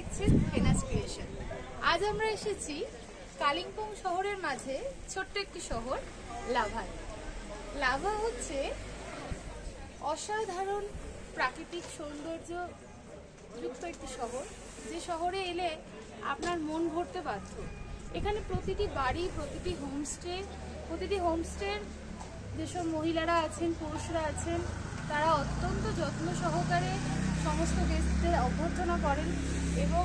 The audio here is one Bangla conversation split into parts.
দেখছেন হেনাস ক্রিয়েশন। আজ আমরা এসেছি কালিম্পং শহরের মাঝে ছোট্ট একটি শহর লাভায়। লাভা হচ্ছে অসাধারণ প্রাকৃতিক সৌন্দর্য যুক্ত একটি শহর, যে শহরে এলে আপনার মন ভরতে বাধ্য। এখানে প্রতিটি বাড়ি, প্রতিটি হোমস্টের যেসব মহিলারা আছেন, পুরুষরা আছেন, তারা অত্যন্ত যত্ন সহকারে সমস্ত গেস্টদের অভ্যর্থনা করেন এবং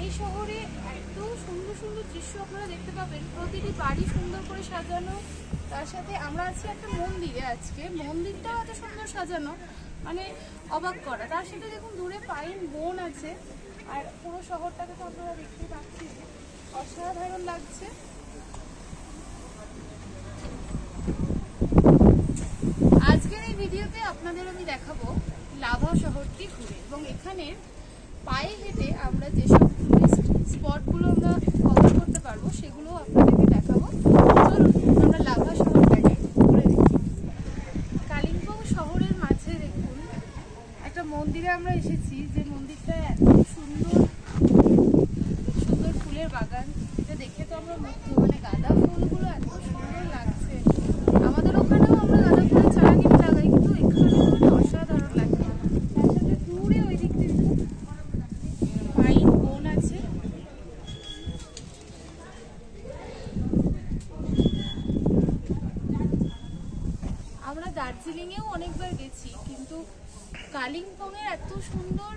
এই শহরে এত সুন্দর সুন্দর দৃশ্য আপনারা দেখতে পাবেন। প্রতিটি বাড়ি সুন্দর করে সাজানো, তার সাথে আমরা আছি একটা মন্দিরে। আজকে মন্দিরটাও এত সুন্দর সাজানো, মানে অবাক করা। তার সাথে দেখুন দূরে পাইন বন আছে, আর পুরো শহরটাকে তো আপনারা দেখতে পাচ্ছি, অসাধারণ লাগছে। আজকের এই ভিডিওতে আপনাদের আমি দেখাবো লাভা শহরটি ঘুরে, এবং এখানে পায়ে হেঁটে আমরা যেসব টুরিস্ট স্পটগুলো আমরা কভার করতে পারবো সেগুলো আপনাদেরকে দেখাবো। চলুন আমরা লাভা শহরটাকে ঘুরে দেখি। কালিম্পং শহরের মাঝে দেখুন একটা মন্দিরে আমরা এসেছি, যে মন্দিরটা এত সুন্দর সুন্দর ফুলের বাগান, এটা দেখে তো আমরা মুগ্ধ। মানে গাঁদা ফুলগুলো এত সুন্দর লাগছে। আমাদের ওখানেও আমরা গাঁদা ফুলের চারা কিনে লাগাই, কিন্তু এখানে অসাধারণ লাগছে। তার সাথে দূরে ওই দিক থেকে পাইন বন আছে। আমরা দার্জিলিংয়েও অনেকবার গেছি, কিন্তু কালিম্পং এর এত সুন্দর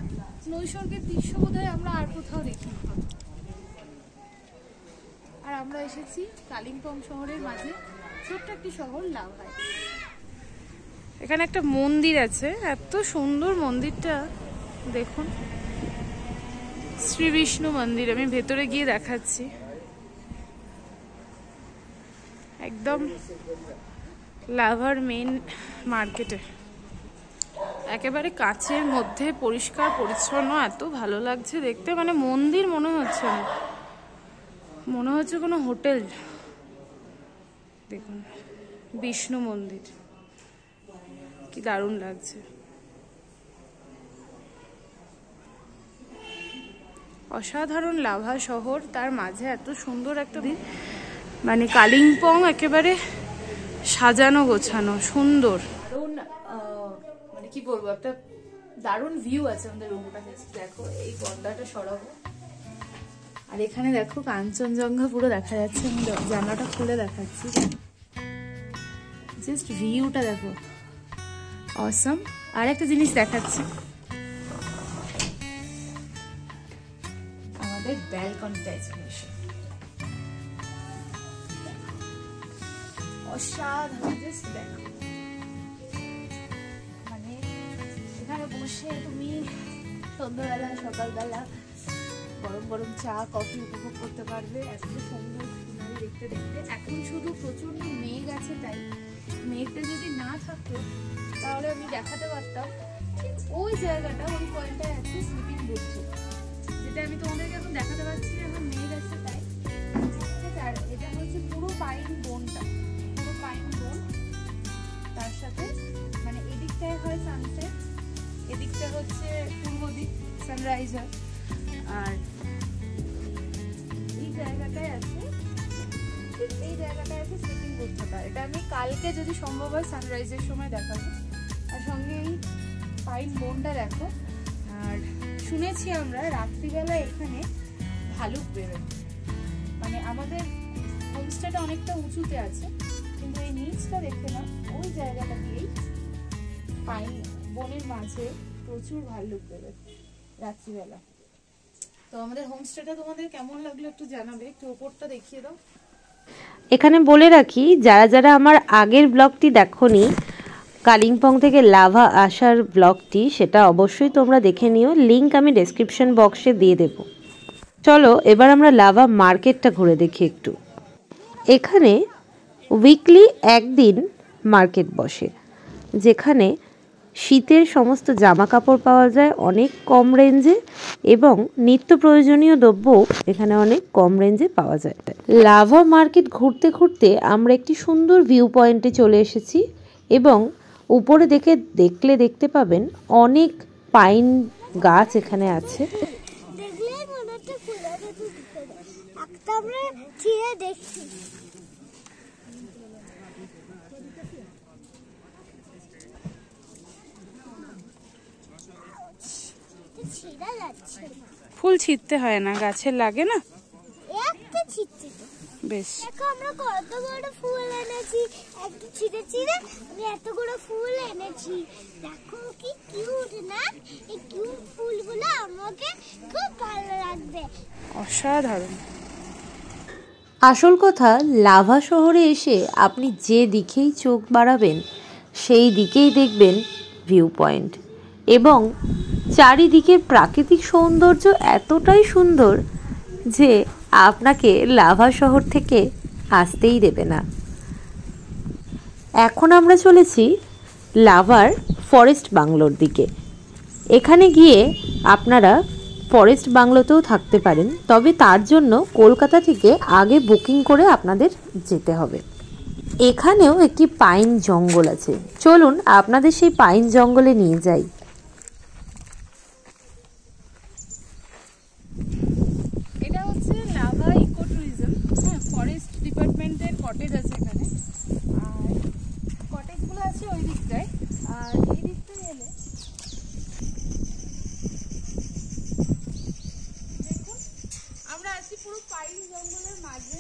নৈসর্গের দৃশ্য বোধহয় আমরা আর কোথাও দেখিনি। আর আমরা এসেছি কালিম্পং শহরের মাঝে ছোট্ট একটি শহর লাভায়। এখানে একটা মন্দির আছে, এত সুন্দর মন্দিরটা দেখুন, শ্রী বিষ্ণু মন্দির। আমি ভেতরে গিয়ে দেখাচ্ছি। একদম লাভার মেইন মার্কেটে, একেবারে কাচের মধ্যে, পরিষ্কার পরিচ্ছন্ন, এত ভালো লাগছে দেখতে। মানে মন্দির মনে হচ্ছে না, মনে হচ্ছে কোনো হোটেল। দেখুন বিষ্ণু মন্দির, কি দারুণ লাগছে। অসাধারণ লাভা শহর, তার মাঝে এত সুন্দর একটা, মানে কালিম্পং একেবারে সাজানো গোছানো সুন্দর। দারুণ, মানে কি বলবো, একটা দারুণ ভিউ আছে আমাদের রুমটা। দেখো এই পর্দাটা সরাবো, আর এখানে দেখো কাঞ্চনজঙ্ঘা পুরো দেখা যাচ্ছে। আমি জানলাটা খুলে দেখাচ্ছি, জাস্ট ভিউটা দেখো, অসম। আর একটা জিনিস দেখাচ্ছি, আমাদের ব্যালকনিটা অসাধারণ। জাস্ট দেখো, মানে এখানে বসে তুমি সন্ধ্যাবেলা, সকালবেলা গরম গরম চা, কফি উপভোগ করতে পারবে। এত সুন্দর সিনারি দেখতে দেখতে। এখন শুধু প্রচন্ড মেঘ আছে, তাই মেঘটা যদি না থাকতো তাহলে আমি দেখাতে পারতাম। ঠিক ওই জায়গাটা, ওই পয়েন্টটায় আছে স্লিপিং বুথ, যেটা আমি তোমাদেরকে এখন দেখাতে পারছি না, এখন মেঘ আছে তাই। আর এটা হচ্ছে পুরো পাইন বনটা, পুরো পাইন বন। তার সাথে মানে এদিকটায় হয় সানসেট, এদিকটা হচ্ছে পূর্ব দিক, সানরাইজ হয়। আর এই জায়গাটায় আছে, এই জায়গাটায় আছে স্লিপিং বুথটা। এটা আমি কালকে যদি সম্ভব হয় সানরাইজের সময় দেখাবো। আর সঙ্গে এই পাইন বনটা দেখো। আর শুনেছি আমরা রাত্রিবেলা এখানে ভালুক বেরোয়। মানে আমাদের হোমস্টেটা অনেকটা উঁচুতে আছে, কিন্তু এই নিচটা দেখতে না, ওই জায়গাটা দিয়েই পাইন বনের মাঝে প্রচুর ভাল্লুক বেরোয় রাত্রিবেলা। তো আমাদের হোমস্টেটা তোমাদের কেমন লাগলো একটু জানাবে। একটু ওপরটা দেখিয়ে দাও। এখানে বলে রাখি, যারা যারা আমার আগের ব্লগটি দেখোনি, কালিম্পং থেকে লাভা আসার ব্লগটি, সেটা অবশ্যই তোমরা দেখে নিও। লিংক আমি ডেসক্রিপশন বক্সে দিয়ে দেব। চলো এবার আমরা লাভা মার্কেটটা ঘুরে দেখি একটু। এখানে উইকলি একদিন মার্কেট বসে, যেখানে শীতের সমস্ত জামা কাপড় পাওয়া যায় অনেক কম রেঞ্জে, এবং নিত্য প্রয়োজনীয় দ্রব্যও এখানে অনেক কম রেঞ্জে পাওয়া যায়। লাভা মার্কেট ঘুরতে ঘুরতে আমরা একটি সুন্দর ভিউ পয়েন্টে চলে এসেছি, এবং উপরে দেখলে দেখতে পাবেন অনেক পাইন গাছ এখানে আছে। মনে হচ্ছে খুলে দিতে একটা আমরা ছিঁড়ে দেখছি। ছিঁড়া যাচ্ছে না। ফুল ছিঁড়তে হয় না, গাছের লাগে না। একটা ছিঁড়ছি তো বেশ, দেখো আমরা কত বড় ফুল এনেছি, একটু ছিঁড়ে ছিঁড়ে আমি এতগুলো ফুল এনেছি। দেখো কি কিউট না, এই কিউট ফুলগুলো আমাকে খুব ভালো লাগবে। অসাধারণ। আসল কথা, লাভা শহরে এসে আপনি যে দিকেই চোখ বাড়াবেন সেই দিকেই দেখবেন ভিউ পয়েন্ট, এবং চারিদিকের প্রাকৃতিক সৌন্দর্য এতটাই সুন্দর যে আপনাকে লাভা শহর থেকে আসতেই দেবে না। এখন আমরা চলেছি লাভার ফরেস্ট বাংলোর দিকে। এখানে গিয়ে আপনারা ফরেস্ট বাংলোতেও থাকতে পারেন, তবে তার জন্য কলকাতা থেকে আগে বুকিং করে আপনাদের যেতে হবে। এখানেও একটি পাইন জঙ্গল আছে, চলুন আপনাদের সেই পাইন জঙ্গলে নিয়ে যাই। এটা হচ্ছে লাভা ইকো ট্যুরিজম, হ্যাঁ, ফরেস্ট ডিপার্টমেন্টের কটেজ আছে এখানে। আর কটেজগুলো আছে ওই দিকটায়, আর এই দিকটায় এলে দেখুন আমরা আছি পুরো পাইন জঙ্গলের মাঝে।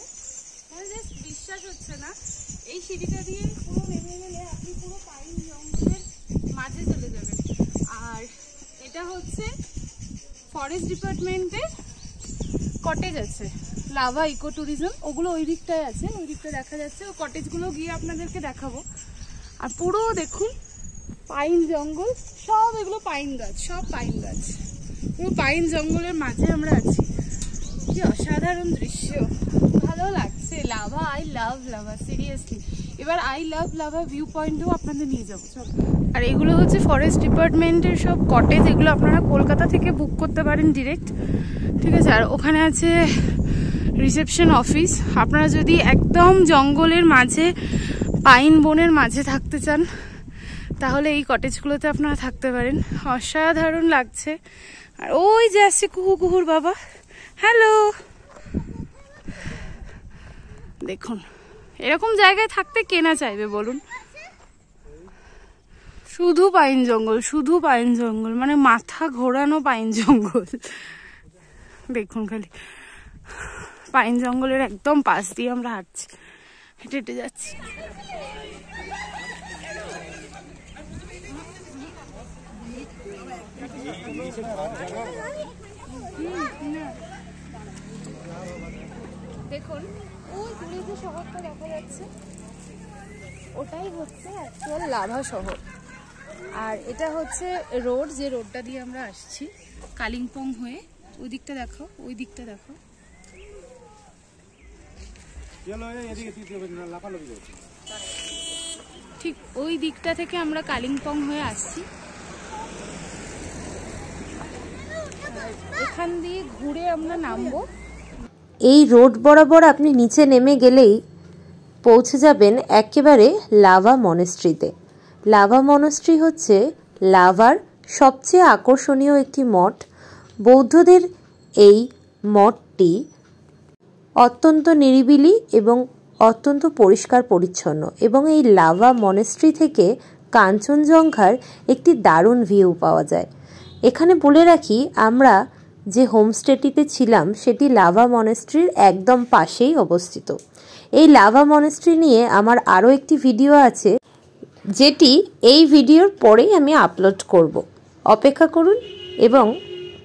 মানে জাস্ট বিশ্বাস হচ্ছে না, এই সিঁড়িটা দিয়ে পুরো নেমে গেলে আপনি পুরো পাইন জঙ্গলের মাঝে চলে যাবেন। আর এটা হচ্ছে ফরেস্ট ডিপার্টমেন্টের কটেজ আছে, লাভা ইকো ট্যুরিজম, ওগুলো ওই দিকটায় আছে, ওই দিকটা দেখা যাচ্ছে। ও কটেজগুলো গিয়ে আপনাদেরকে দেখাবো। আর পুরো দেখুন পাইন জঙ্গল, সব এগুলো পাইন গাছ, সব পাইন গাছ, পুরো পাইন জঙ্গলের মাঝে আমরা আছি। কি অসাধারণ দৃশ্য, ভালো লাগছে। Lava, I love lava, seriously. এবার আই লাভ লাভা ভিউ পয়েন্টেও আপনাদের নিয়ে যাবো, চলো। আর এগুলো হচ্ছে ফরেস্ট ডিপার্টমেন্টের সব কটেজ, এগুলো আপনারা কলকাতা থেকে বুক করতে পারেন ডিরেক্ট, ঠিক আছে। আর ওখানে আছে রিসেপশন অফিস। আপনারা যদি একদম জঙ্গলের মাঝে পাইন বনের মাঝে থাকতে চান তাহলে এই কটেজগুলোতে আপনারা থাকতে পারেন। অসাধারণ লাগছে। আর ওই যে আসছে কুহু কুহুর বাবা, হ্যালো। দেখুন এরকম জায়গায় থাকতে কে না চাইবে বলুন। শুধু পাইন জঙ্গল, শুধু পাইন জঙ্গল, মানে মাথা ঘোরানো পাইন জঙ্গল। দেখুন খালি পাইন জঙ্গলের একদম পাশ দিয়ে আমরা হাঁটছি, হেঁটে হেঁটে যাচ্ছি। দেখুন ওই দূরে যে শহরটা দেখা যাচ্ছে ওটাই হচ্ছে অ্যাকচুয়াল লাভা শহর। আর এটা হচ্ছে রোড, যে রোডটা দিয়ে আমরা আসছি কালিম্পং হয়ে। ওই দিকটা দেখো, ওই দিকটা দেখো, ঠিক ওই দিকটা থেকে আমরা কালিম্পং হয়ে আসছি। এখান দিয়ে ঘুরে আমরা নামবো। এই রোড বরাবর আপনি নিচে নেমে গেলেই পৌঁছে যাবেন একেবারে লাভা মনেস্ট্রিতে। লাভা মনেস্ট্রি হচ্ছে লাভার সবচেয়ে আকর্ষণীয় একটি মঠ। বৌদ্ধদের এই মঠটি অত্যন্ত নিরিবিলি এবং অত্যন্ত পরিষ্কার পরিচ্ছন্ন, এবং এই লাভা মনেস্ট্রি থেকে কাঞ্চনজঙ্ঘার একটি দারুণ ভিউ পাওয়া যায়। এখানে বলে রাখি, আমরা যে হোমস্টেটিতে ছিলাম সেটি লাভা মনেস্ট্রির একদম পাশেই অবস্থিত। এই লাভা মনেস্ট্রি নিয়ে আমার আরও একটি ভিডিও আছে, যেটি এই ভিডিওর পরেই আমি আপলোড করব। অপেক্ষা করুন এবং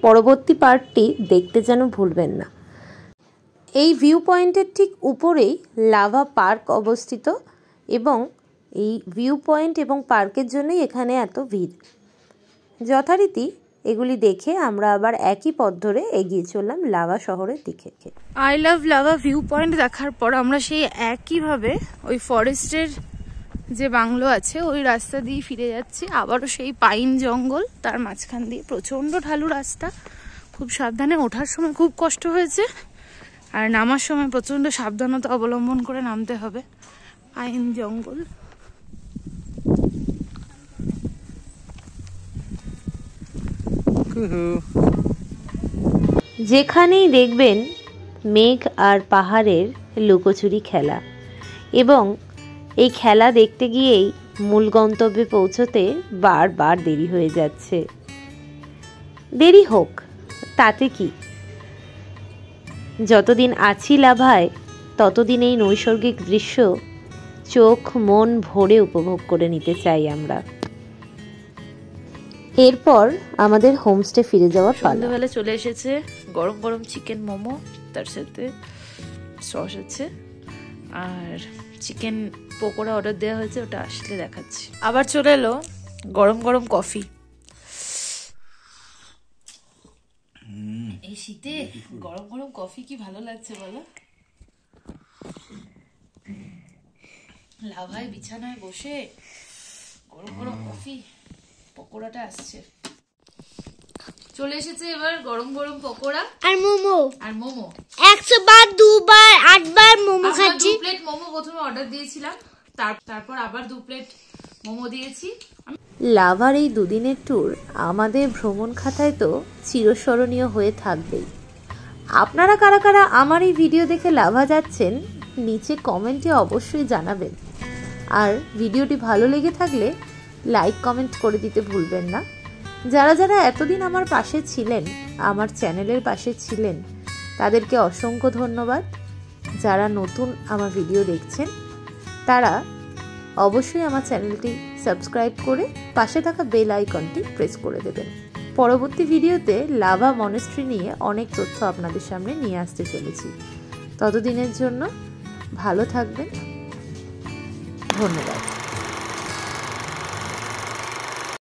পরবর্তী পার্টটি দেখতে যেন ভুলবেন না। এই ভিউ পয়েন্টের ঠিক উপরেই লাভা পার্ক অবস্থিত, এবং এই ভিউ পয়েন্ট এবং পার্কের জন্যই এখানে এত ভিড়। যথারীতি এগুলি দেখে আমরা আবার একই পথ ধরে এগিয়ে চললাম লাভা শহরের দিকে। I love lava view point দেখার পর আমরা সেই একইভাবে ওই ফরেস্টের যে বাংলো আছে ওই রাস্তা দিয়ে ফিরে যাচ্ছি। আবারও সেই পাইন জঙ্গল, তার মাঝখান দিয়ে প্রচণ্ড ঢালু রাস্তা। খুব সাবধানে, ওঠার সময় খুব কষ্ট হয়েছে, আর নামার সময় প্রচণ্ড সাবধানতা অবলম্বন করে নামতে হবে। পাইন জঙ্গল, যেখানেই দেখবেন মেঘ আর পাহাড়ের লুকোচুরি খেলা, এবং এই খেলা দেখতে গিয়েই মূল গন্তব্যে পৌঁছতে বারবার দেরি হয়ে যাচ্ছে। দেরি হোক, তাতে কি, যতদিন আছি লাভায় ততদিন এই নৈসর্গিক দৃশ্য চোখ মন ভরে উপভোগ করে নিতে চাই আমরা। এরপর আমাদের হোমস্টে ফিরে যাওয়ার পালা। সন্ধ্যাবেলা চলে এসেছে গরম গরম চিকেন মোমো, তার সাথে সস আছে, আর চিকেন পকোড়া অর্ডার দেওয়া হয়েছে, ওটা আসলে দেখাচ্ছি। আবার চলে এলো গরম গরম কফি। এই শীতে গরম গরম কফি কি ভালো লাগছে বলো। লাভায় বিছানায় বসে গরম গরম কফি, পকোড়াটা আসছে। চলে এসেছে এবার গরম গরম পকোড়া আর মোমো। 100 বার 2 বার 8 বার মোমো খাচ্ছি। 2 প্লেট মোমো প্রথমে অর্ডার দিয়েছিলাম, তারপর আবার 2 প্লেট মোমো দিয়েছি। লাভার এই দুদিনের ট্যুর আমাদের ভ্রমণ খাতায় তো চিরস্মরণীয় হয়ে থাকবেই। আপনারা কারা কারা আমার এই ভিডিও দেখে লাভা যাচ্ছেন নিচে কমেন্টে অবশ্যই জানাবেন। আর ভিডিওটি ভালো লেগে থাকলে লাইক কমেন্ট করে দিতে ভুলবেন না। যারা যারা এতদিন আমার পাশে ছিলেন, আমার চ্যানেলের পাশে ছিলেন, তাদেরকে অসংখ্য ধন্যবাদ। যারা নতুন আমার ভিডিও দেখছেন তারা অবশ্যই আমার চ্যানেলটি সাবস্ক্রাইব করে পাশে থাকা বেল আইকনটি প্রেস করে দেবেন। পরবর্তী ভিডিওতে লাভা মনেস্ট্রি নিয়ে অনেক তথ্য আপনাদের সামনে নিয়ে আসতে চলেছি। ততদিনের জন্য ভালো থাকবেন, ধন্যবাদ।